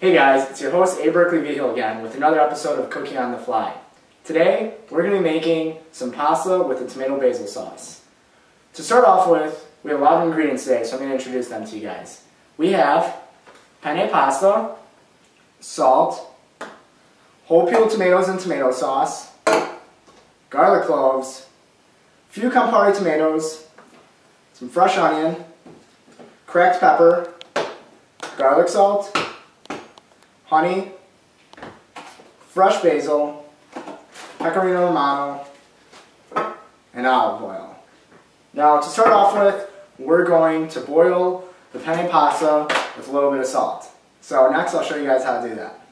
Hey guys, it's your host A.Berkeley.V again with another episode of Cooking on the Fly. Today, we're going to be making some pasta with a tomato basil sauce. To start off with, we have a lot of ingredients today, so I'm going to introduce them to you guys. We have penne pasta, salt, whole peeled tomatoes and tomato sauce, garlic cloves, a few Campari tomatoes, some fresh onion, cracked pepper, garlic salt, honey, fresh basil, pecorino romano, and olive oil. Now to start off with, we're going to boil the penne pasta with a little bit of salt. So next I'll show you guys how to do that.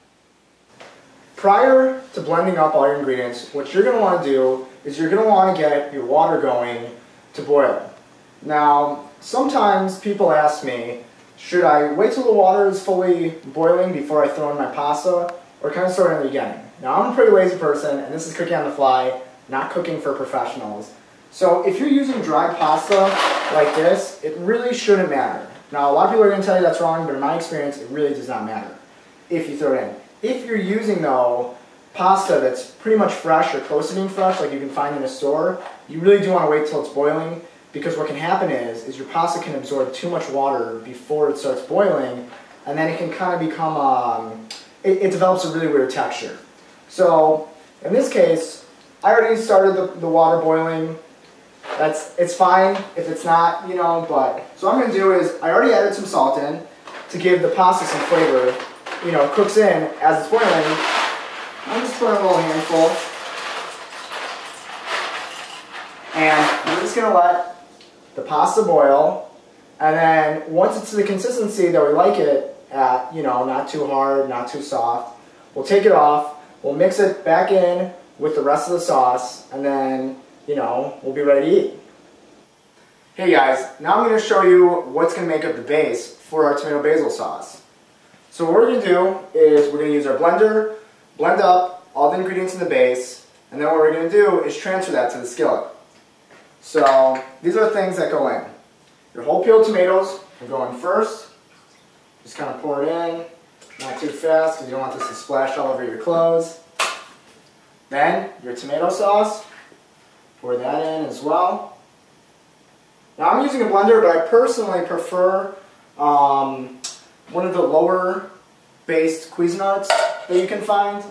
Prior to blending up all your ingredients, what you're going to want to do is you're going to want to get your water going to boil. Now sometimes people ask me, should I wait till the water is fully boiling before I throw in my pasta, or can I start in the beginning? Now I'm a pretty lazy person, and this is cooking on the fly, not cooking for professionals. So if you're using dry pasta like this, it really shouldn't matter. Now a lot of people are going to tell you that's wrong, but in my experience it really does not matter if you throw it in. If you're using though pasta that's pretty much fresh or close to being fresh, like you can find in a store, you really do want to wait till it's boiling, because what can happen is your pasta can absorb too much water before it starts boiling, and then it can kind of become, it develops a really weird texture. So in this case, I already started the water boiling. It's fine if it's not, but so what I'm going to do is I already added some salt in to give the pasta some flavor. It cooks in as it's boiling. I'm just putting a little handful, and we're just going to let the pasta boil, and then once it's to the consistency that we like it at, not too hard, not too soft, we'll take it off, we'll mix it back in with the rest of the sauce, and then, we'll be ready to eat. Hey guys, now I'm going to show you what's going to make up the base for our tomato basil sauce. So what we're going to do is we're going to use our blender, blend up all the ingredients in the base, and then what we're going to do is transfer that to the skillet. So these are the things that go in. Your whole peeled tomatoes will go in first. Just kind of pour it in, not too fast because you don't want this to splash all over your clothes. Then your tomato sauce, pour that in as well. Now I'm using a blender, but I personally prefer one of the lower based Cuisinarts that you can find,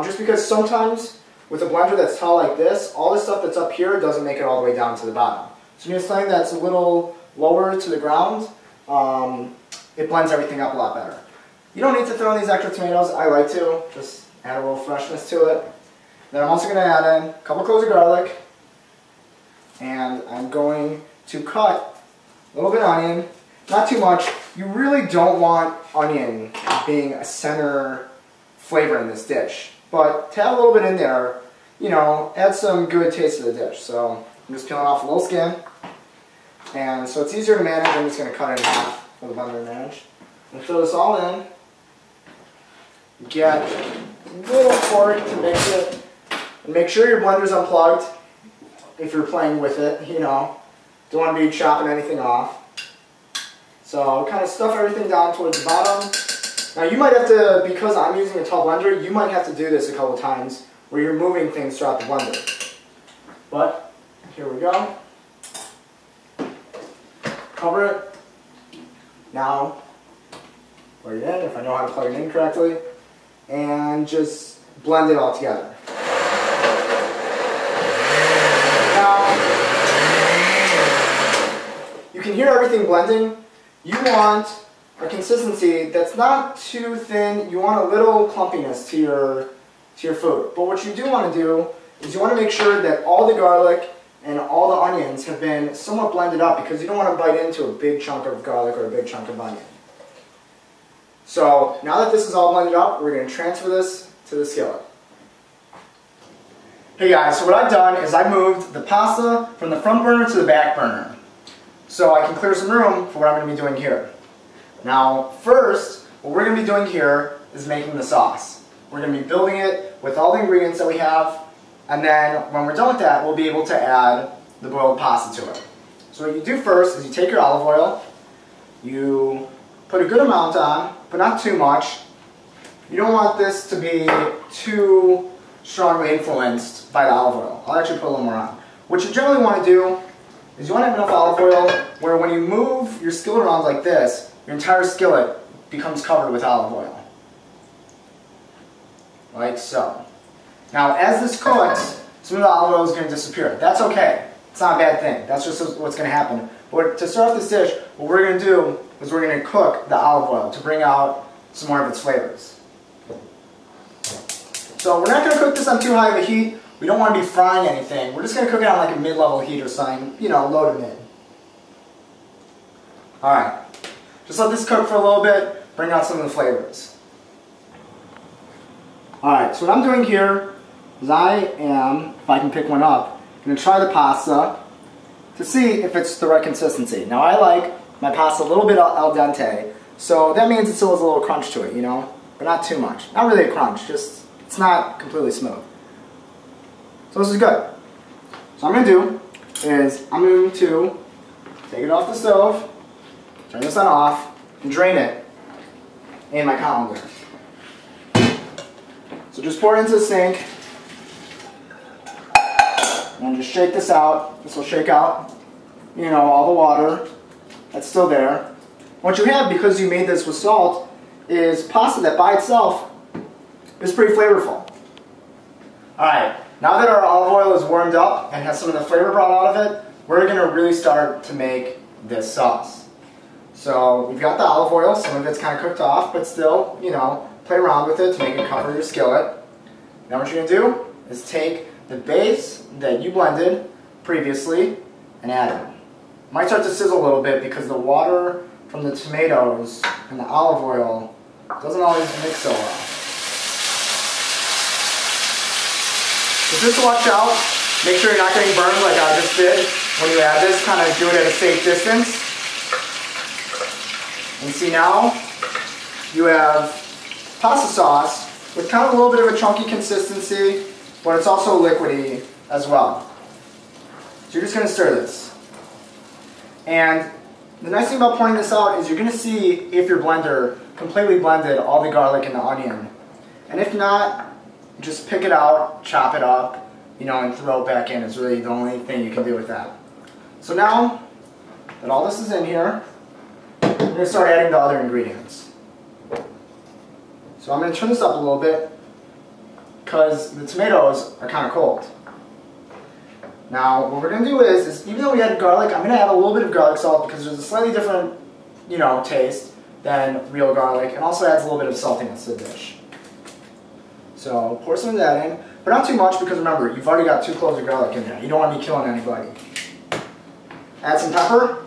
just because sometimes with a blender that's tall like this, all the stuff that's up here doesn't make it all the way down to the bottom. So if you have something that's a little lower to the ground, it blends everything up a lot better. You don't need to throw in these extra tomatoes. I like to. Just add a little freshness to it. Then I'm also going to add in a couple cloves of garlic, and I'm going to cut a little bit of onion. Not too much. You really don't want onion being a center flavor in this dish. But to add a little bit in there, add some good taste to the dish. So I'm just peeling off a little skin. And so it's easier to manage. I'm just going to cut it in half for the blender to manage. And throw this all in. Get a little fork to mix it. And make sure your blender's unplugged if you're playing with it, Don't want to be chopping anything off. So kind of stuff everything down towards the bottom. Now you might have to, because I'm using a tall blender, you might have to do this a couple times where you're moving things throughout the blender. But here we go. Cover it. Now plug it in, if I know how to plug it in correctly, and just blend it all together. Now you can hear everything blending. You want a consistency that's not too thin. You want a little clumpiness to your food. But what you do want to do is you want to make sure that all the garlic and all the onions have been somewhat blended up, because you don't want to bite into a big chunk of garlic or a big chunk of onion. So now that this is all blended up, we're going to transfer this to the skillet. Hey guys, so what I've done is I moved the pasta from the front burner to the back burner, so I can clear some room for what I'm going to be doing here. Now first, what we're going to be doing here is making the sauce. We're going to be building it with all the ingredients that we have, and then when we're done with that, we'll be able to add the boiled pasta to it. So what you do first is you take your olive oil, you put a good amount on, but not too much, you don't want this to be too strongly influenced by the olive oil. I'll actually put a little more on. What you generally want to do is you want to have enough olive oil where when you move your skillet around like this, your entire skillet becomes covered with olive oil. Like so. Now as this cooks, some of the olive oil is going to disappear. That's okay. It's not a bad thing. That's just what's going to happen. But to start off this dish, what we're going to do is we're going to cook the olive oil to bring out some more of its flavors. So we're not going to cook this on too high of a heat. We don't want to be frying anything. We're just going to cook it on like a mid-level heat or something, you know, low to mid. Alright. Just let this cook for a little bit, bring out some of the flavors. Alright, so what I'm doing here is I am, if I can pick one up, going to try the pasta to see if it's the right consistency. Now I like my pasta a little bit al dente, so that means it still has a little crunch to it, you know, but not too much. Not really a crunch, just it's not completely smooth. So this is good. So what I'm going to do is I'm going to take it off the stove, turn this on off, and drain it in my colander. So just pour it into the sink, and just shake this out. This will shake out, you know, all the water that's still there. What you have, because you made this with salt, is pasta that by itself is pretty flavorful. Alright, now that our olive oil is warmed up and has some of the flavor brought out of it, we're going to really start to make this sauce. So we've got the olive oil, some of it's kind of cooked off, but still, you know, play around with it to make it cover your skillet. Now what you're going to do is take the base that you blended previously and add it. It might start to sizzle a little bit because the water from the tomatoes and the olive oil doesn't always mix so well. So just watch out. Make sure you're not getting burned like I just did. When you add this, kind of do it at a safe distance. And see now, you have pasta sauce with kind of a little bit of a chunky consistency, but it's also liquidy as well. So you're just going to stir this. And the nice thing about pouring this out is you're going to see if your blender completely blended all the garlic and the onion. And if not, just pick it out, chop it up, you know, and throw it back in. Is really the only thing you can do with that. So now that all this is in here, we're going to start adding the other ingredients. So I'm going to turn this up a little bit because the tomatoes are kind of cold. Now what we're going to do is even though we added garlic, I'm going to add a little bit of garlic salt because there's a slightly different, you know, taste than real garlic, and also adds a little bit of saltiness to the dish. So pour some of that in, but not too much because remember, you've already got 2 cloves of garlic in there. You don't want to be killing anybody. Add some pepper,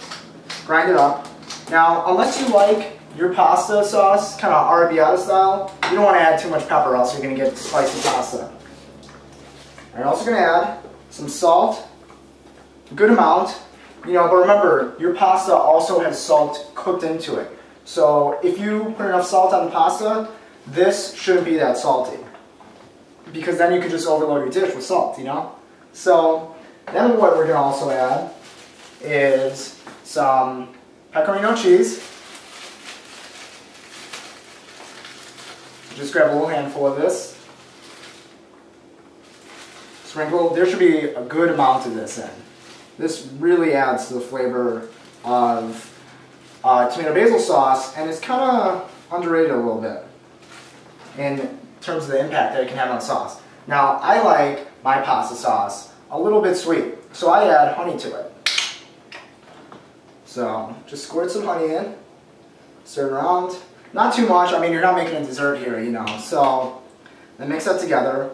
grind it up. Now, unless you like your pasta sauce kind of arrabbiata style, you don't want to add too much pepper, else you're going to get spicy pasta. I'm also going to add some salt, a good amount. You know, but remember, your pasta also has salt cooked into it. So if you put enough salt on the pasta, this shouldn't be that salty, because then you could just overload your dish with salt, you know? So then what we're going to also add is some pecorino cheese. Just grab a little handful of this. Sprinkle. There should be a good amount of this in. This really adds to the flavor of tomato basil sauce, and it's kind of underrated a little bit in terms of the impact that it can have on sauce. Now, I like my pasta sauce a little bit sweet, so I add honey to it. So, just squirt some honey in, stir it around. Not too much, I mean, you're not making a dessert here, you know, so then mix that together.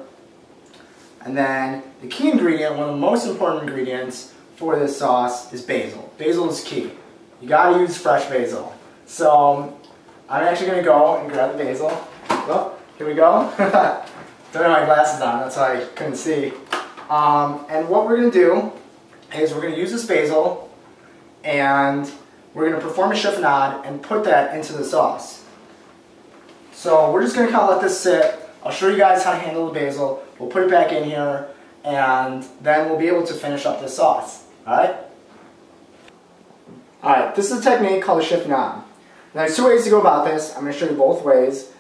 And then the key ingredient, one of the most important ingredients for this sauce is basil. Basil is key. You gotta use fresh basil. So, I'm actually gonna go and grab the basil. Oh, here we go. Don't have my glasses on, that's why I couldn't see. And what we're going to do is we're going to use this basil and we're going to perform a chiffonade and put that into the sauce. So we're just going to kind of let this sit. I'll show you guys how to handle the basil. We'll put it back in here and then we'll be able to finish up this sauce. Alright? Alright, this is a technique called a chiffonade. Now there's 2 ways to go about this. I'm going to show you both ways.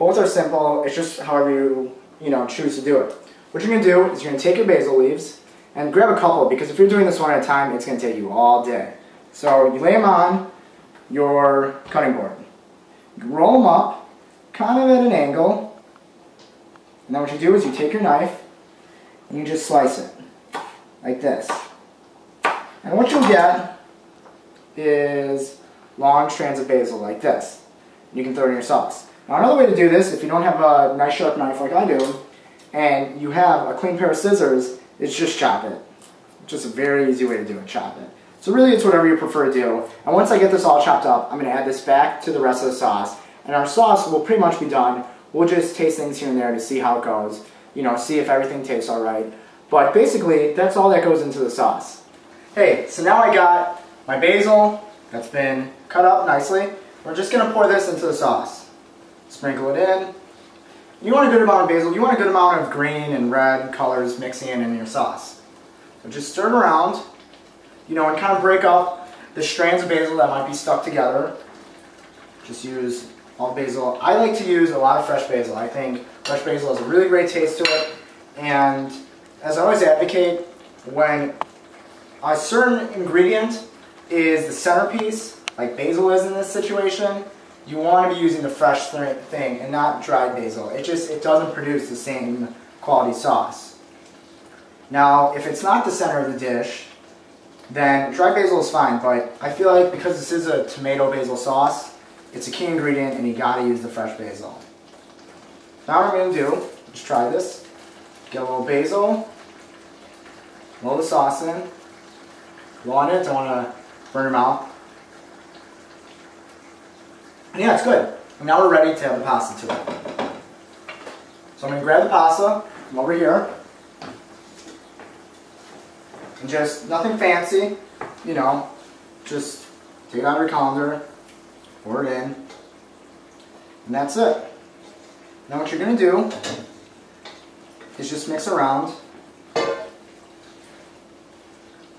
Both are simple. It's just however you choose to do it. What you're going to do is you're going to take your basil leaves and grab a couple, because if you're doing this one at a time, it's going to take you all day. So you lay them on your cutting board. You roll them up, kind of at an angle, and then what you do is you take your knife and you just slice it, like this. And what you'll get is long strands of basil, like this. You can throw it in your sauce. Now another way to do this, if you don't have a nice sharp knife like I do, and you have a clean pair of scissors, is just chop it. Just a very easy way to do it, chop it. So really it's whatever you prefer to do. And once I get this all chopped up, I'm going to add this back to the rest of the sauce. And our sauce will pretty much be done. We'll just taste things here and there to see how it goes. See if everything tastes alright. But basically, that's all that goes into the sauce. Hey, so now I got my basil that's been cut up nicely. We're just going to pour this into the sauce. Sprinkle it in. You want a good amount of basil. You want a good amount of green and red colors mixing in your sauce. So just stir it around, and kind of break up the strands of basil that might be stuck together. Just use all basil. I like to use a lot of fresh basil. I think fresh basil has a really great taste to it. And as I always advocate, when a certain ingredient is the centerpiece, like basil is in this situation, you want to be using the fresh thing and not dried basil. It doesn't produce the same quality sauce. Now, if it's not the center of the dish, then dried basil is fine, but I feel like because this is a tomato basil sauce, it's a key ingredient and you gotta use the fresh basil. Now what I'm going to do, just try this, get a little basil, roll the sauce in, blow on it, don't want to burn your mouth. And yeah, it's good. And now we're ready to add the pasta to it. So I'm going to grab the pasta from over here. And just nothing fancy, just take it out of your colander, pour it in, and that's it. Now what you're going to do is just mix around.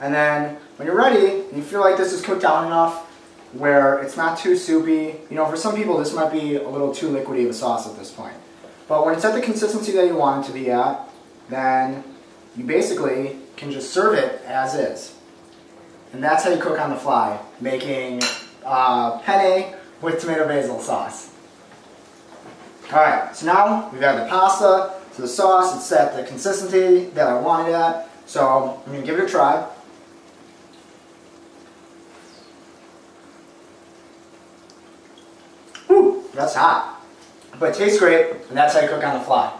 And then when you're ready, and you feel like this is cooked down enough where it's not too soupy, for some people this might be a little too liquidy of a sauce at this point. But when it's at the consistency that you want it to be at, then you basically can just serve it as is. And that's how you cook on the fly, making penne with tomato basil sauce. Alright, so now we've added the pasta to the sauce. It's at the consistency that I wanted it at. So I'm going to give it a try. Whew, that's hot. But it tastes great, and that's how you cook on the fly.